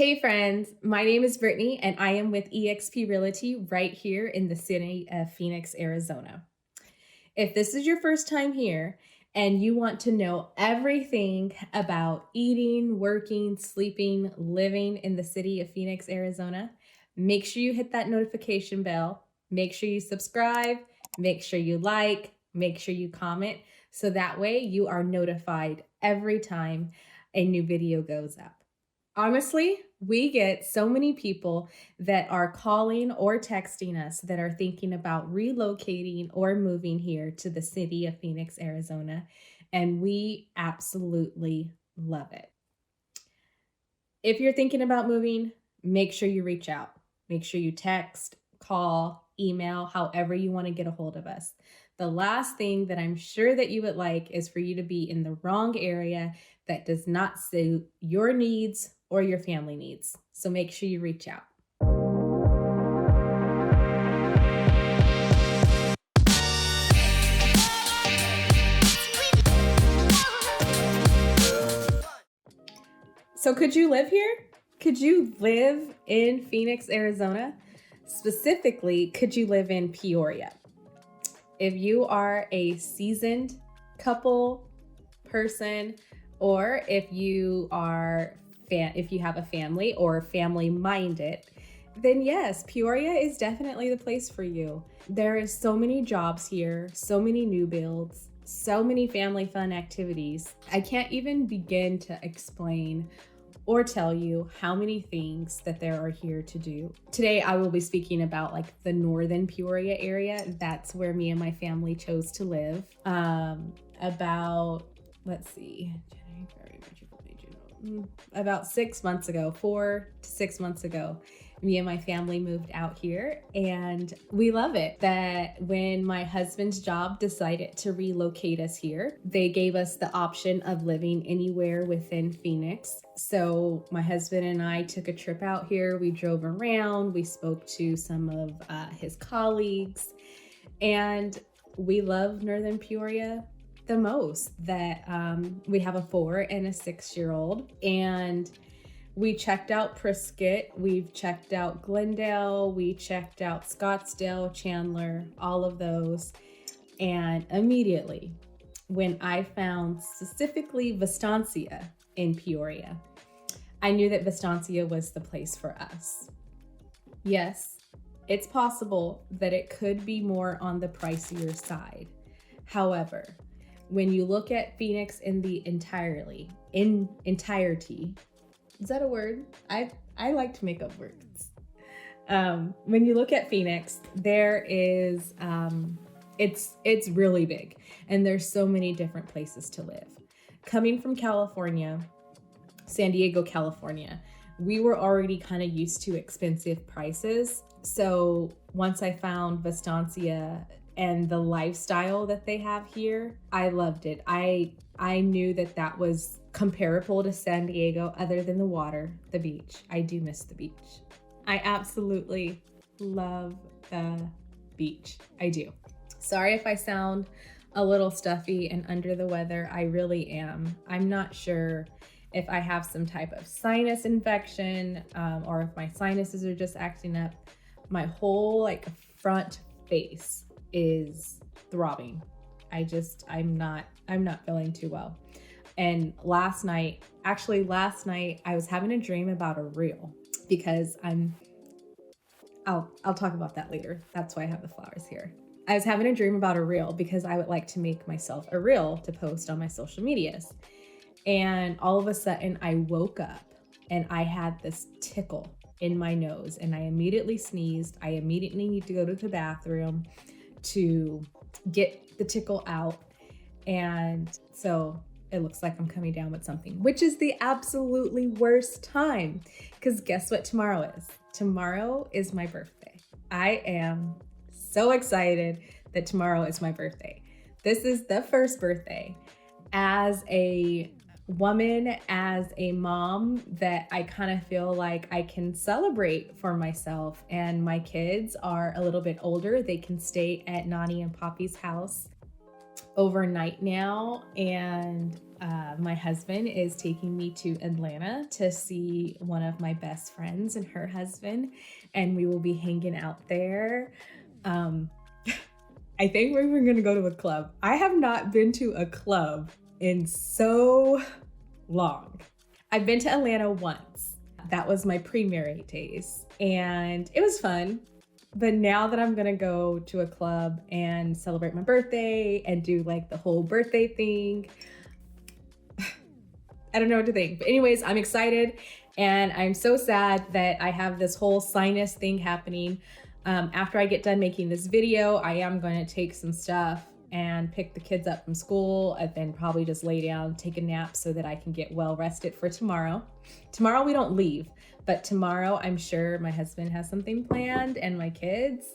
Hey friends, my name is Brittany and I am with eXp Realty right here in the city of Phoenix, Arizona. If this is your first time here and you want to know everything about eating, working, sleeping, living in the city of Phoenix, Arizona, make sure you hit that notification bell, make sure you subscribe, make sure you like, make sure you comment, so that way you are notified every time a new video goes up. Honestly, we get so many people that are calling or texting us that are thinking about relocating or moving here to the city of Phoenix, Arizona, and we absolutely love it. If you're thinking about moving, make sure you reach out. Make sure you text, call, email, however you want to get a hold of us. The last thing that I'm sure that you would like is for you to be in the wrong area that does not suit your needs or your family needs. So make sure you reach out. So could you live here? Could you live in Phoenix, Arizona? Specifically, could you live in Peoria? If you are a seasoned couple person, or if you have a family or family-minded, then yes, Peoria is definitely the place for you. There is so many jobs here, so many new builds, so many family fun activities. I can't even begin to explain or tell you how many things that there are here to do. Today, I will be speaking about like the northern Peoria area. That's where me and my family chose to live. About 6 months ago, 4 to 6 months ago, me and my family moved out here, and we love it. That when my husband's job decided to relocate us here, they gave us the option of living anywhere within Phoenix. So my husband and I took a trip out here. We drove around, we spoke to some of his colleagues, and we love Northern Peoria the most. That we have a 4 and a 6-year-old, and we checked out Prescott, we've checked out Glendale, we checked out Scottsdale, Chandler, all of those. And immediately when I found specifically Vistancia in Peoria, I knew that Vistancia was the place for us. Yes, it's possible that it could be more on the pricier side. However, when you look at Phoenix in the entirety, is that a word? I like to make up words. When you look at Phoenix, there is, it's really big, and there's so many different places to live. Coming from California, San Diego, California, we were already kind of used to expensive prices. So once I found Vistancia and the lifestyle that they have here, I loved it. I knew that that was comparable to San Diego, other than the water, the beach. I do miss the beach. I absolutely love the beach. I do. Sorry if I sound a little stuffy and under the weather. I really am. I'm not sure if I have some type of sinus infection, or if my sinuses are just acting up. My whole front face is throbbing. I'm not feeling too well. And last night, I was having a dream about a reel, because I'll talk about that later. That's why I have the flowers here. I was having a dream about a reel because I would like to make myself a reel to post on my social medias. And all of a sudden I woke up and I had this tickle in my nose, and I immediately sneezed. I immediately need to go to the bathroom to get the tickle out. And so it looks like I'm coming down with something, which is the absolutely worst time, because guess what tomorrow is? Tomorrow is my birthday. I am so excited that tomorrow is my birthday. This is the first birthday as a woman, as a mom, that I kind of feel like I can celebrate for myself. And my kids are a little bit older. They can stay at Nani and Poppy's house overnight now, and My husband is taking me to Atlanta to see one of my best friends and her husband, and we will be hanging out there. I think we're even gonna go to a club. I have not been to a club in so long. I've been to Atlanta once. That was my pre-married days, and it was fun. But now that I'm gonna go to a club and celebrate my birthday and do like the whole birthday thing, I don't know what to think. But anyways, I'm excited, and I'm so sad that I have this whole sinus thing happening. After I get done making this video, I am going to take some stuff and pick the kids up from school, and then probably just lay down, take a nap so that I can get well rested for tomorrow. Tomorrow we don't leave, but tomorrow I'm sure my husband has something planned and my kids.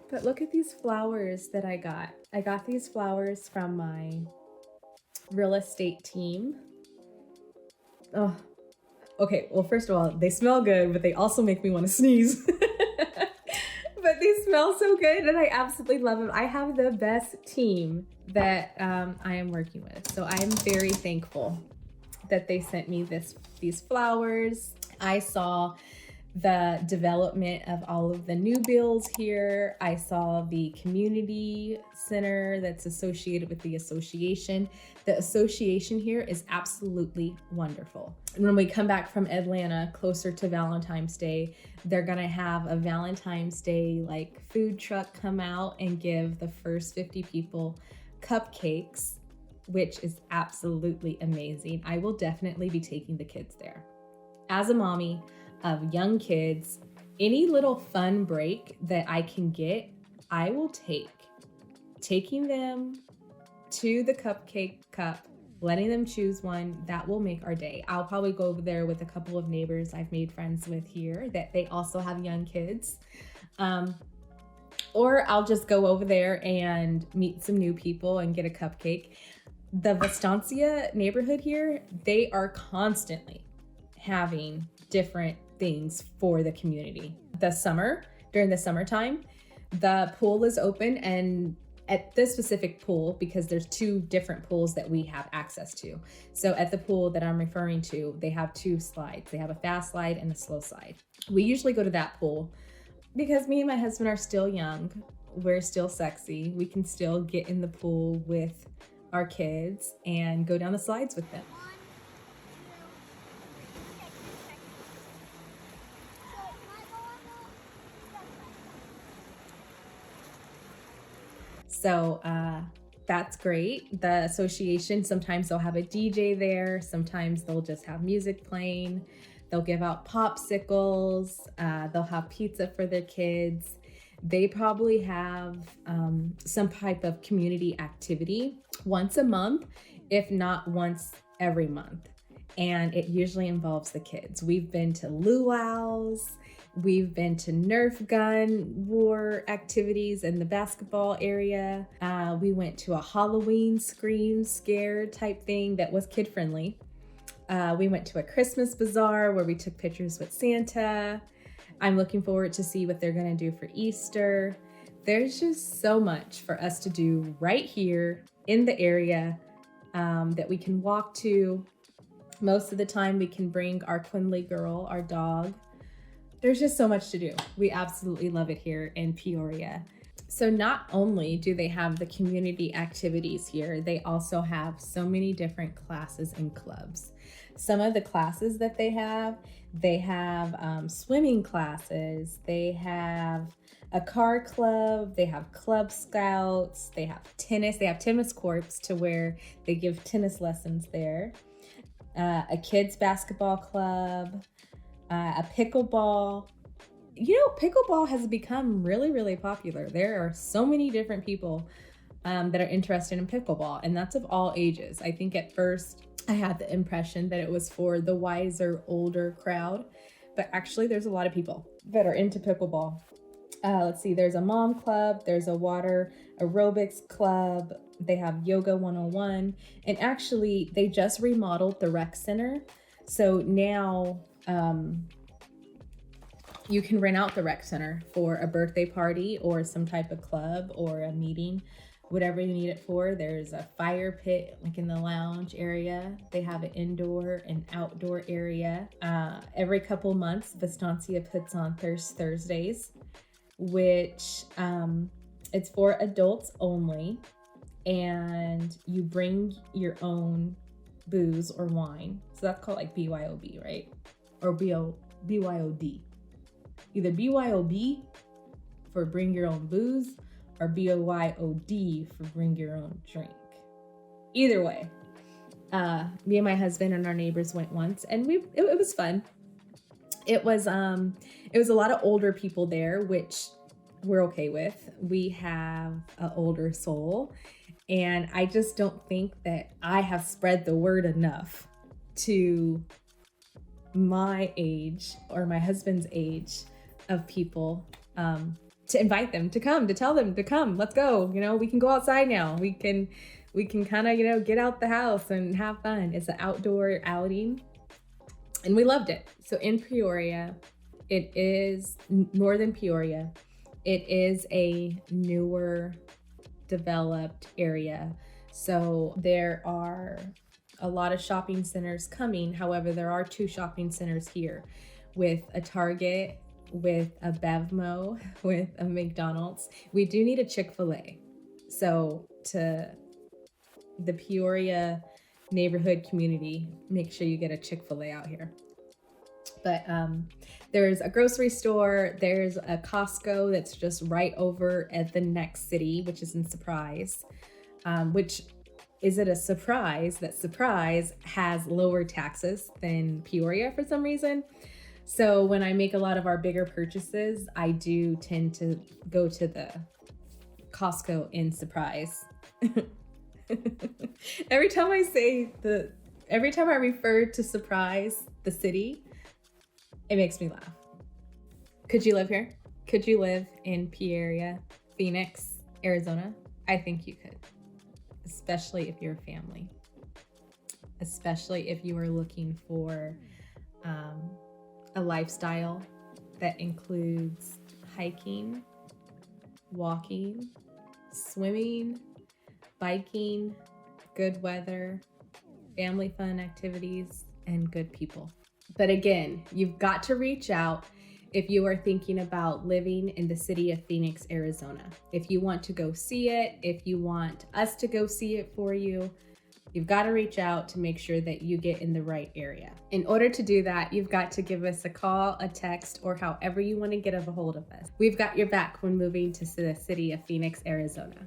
But look at these flowers that I got. I got these flowers from my real estate team. Oh, okay. Well, first of all, they smell good, but they also make me want to sneeze. But they smell so good, and I absolutely love them. I have the best team that I am working with. So I am very thankful that they sent me these flowers. I saw the development of all of the new builds here. I saw the community center that's associated with the association. The association here is absolutely wonderful. And when we come back from Atlanta, closer to Valentine's Day, they're gonna have a Valentine's Day like food truck come out and give the first 50 people cupcakes, which is absolutely amazing. I will definitely be taking the kids there. As a mommy of young kids, any little fun break that I can get, I will take. Taking them to the cupcake cup, letting them choose one, that will make our day. I'll probably go over there with a couple of neighbors I've made friends with here that they also have young kids. Or I'll just go over there and meet some new people and get a cupcake. The Vastancia neighborhood here, they are constantly having different things for the community. During the summertime, the pool is open, and at this specific pool, because there's two different pools that we have access to. So at the pool that I'm referring to, they have two slides. They have a fast slide and a slow slide. We usually go to that pool because me and my husband are still young. We're still sexy. We can still get in the pool with our kids and go down the slides with them. So that's great. The association, sometimes they'll have a DJ there. Sometimes they'll just have music playing. They'll give out popsicles. They'll have pizza for their kids. They probably have some type of community activity once a month, if not once every month. And it usually involves the kids. We've been to luau's. We've been to Nerf gun war activities in the basketball area. We went to a Halloween scream scare type thing that was kid friendly. We went to a Christmas bazaar where we took pictures with Santa. I'm looking forward to see what they're gonna do for Easter. There's just so much for us to do right here in the area that we can walk to. Most of the time we can bring our Quinley girl, our dog. There's just so much to do. We absolutely love it here in Peoria. So not only do they have the community activities here, they also have so many different classes and clubs. Some of the classes that they have swimming classes, they have a car club, they have club scouts, they have tennis courts to where they give tennis lessons there, a kids basketball club, a pickleball. You know, pickleball has become really, really popular. There are so many different people that are interested in pickleball, and that's of all ages. I think at first I had the impression that it was for the wiser, older crowd, but actually there's a lot of people that are into pickleball. Let's see, there's a mom club, there's a water aerobics club, they have yoga 101, and actually they just remodeled the rec center. So now you can rent out the rec center for a birthday party or some type of club or a meeting. whatever you need it for. There's a fire pit like in the lounge area. They have an indoor and outdoor area. Every couple months, Vistancia puts on Thursdays, which it's for adults only. And you bring your own booze or wine. So that's called like BYOB, right? Or BYOD. Either BYOB for bring your own booze, or BYOD for bring your own drink. Either way, me and my husband and our neighbors went once, and it was fun. It was a lot of older people there, which we're okay with. We have an older soul, and I just don't think that I have spread the word enough to my age or my husband's age of people to invite them to come, to tell them to come. Let's go. You know, we can go outside now. We can kind of, you know, get out the house and have fun. It's an outdoor outing, and we loved it. So in Peoria, it is northern Peoria. It is a newer, developed area. So there are a lot of shopping centers coming. However, there are 2 shopping centers here with a Target, with a Bevmo, with a McDonald's. We do need a Chick-fil-A. So to the Peoria neighborhood community, make sure you get a Chick-fil-A out here. But there's a grocery store, there's a Costco that's just right over at the next city, which is in Surprise. Which, is it a surprise that Surprise has lower taxes than Peoria for some reason? So when I make a lot of our bigger purchases, I do tend to go to the Costco in Surprise. Every time I refer to Surprise, the city, it makes me laugh. Could you live here? Could you live in Peoria, Phoenix, Arizona? I think you could, especially if you're a family, especially if you are looking for a lifestyle that includes hiking, walking, swimming, biking, good weather, family fun activities, and good people. But again, you've got to reach out if you are thinking about living in the city of Phoenix, Arizona. If you want to go see it, if you want us to go see it for you, you've got to reach out to make sure that you get in the right area. In order to do that, you've got to give us a call, a text, or however you want to get a hold of us. We've got your back when moving to the city of Phoenix, Arizona.